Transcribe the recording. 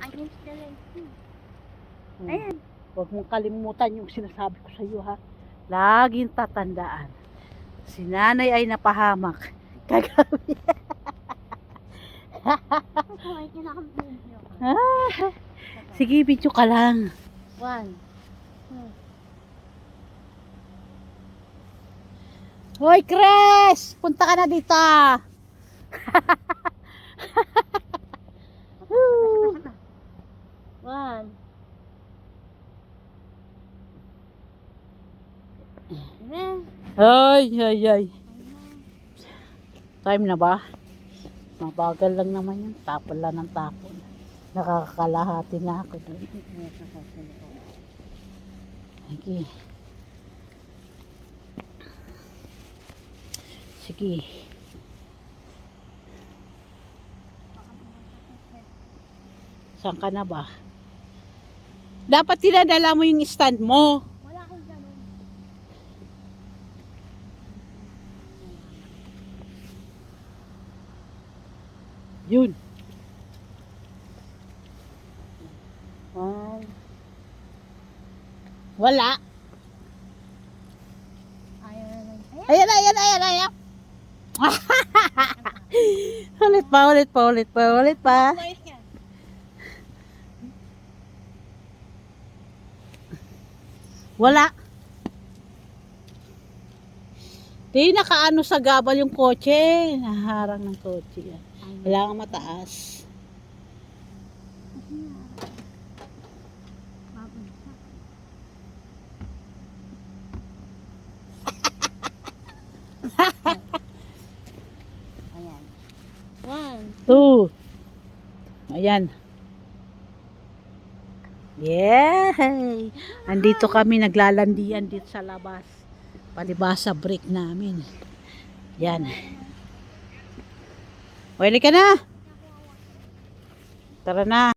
Against the light. Ayan. Huwag mong kalimutan yung sinasabi ko sa iyo, ha. Laging tatandaan. Si nanay ay napahamak. Kagabi. Sige, video ka lang. 1. Hoy, Chris! Punta ka na dito. One. Ay, ay, ay. Time na ba? Mabagal lang naman yun. Tapon lang ng tapon. Nakakalahati na ako. Sige. Sige. Saan ka na ba? Dapat tinadala mo yung stand mo. Wala akong ganun. Yun. 1. Wala. Ayan. Ayan. Ulit pa. Wait yan. Wala. Di nakaano sa gabal yung kotse. Naharang ng kotse yan. Kailangan mataas. Ayan. 1. 2. Ayan. Yay! Andito kami naglalandian dito sa labas. Palibasa break namin. Yan. Pwede ka na. Tara na.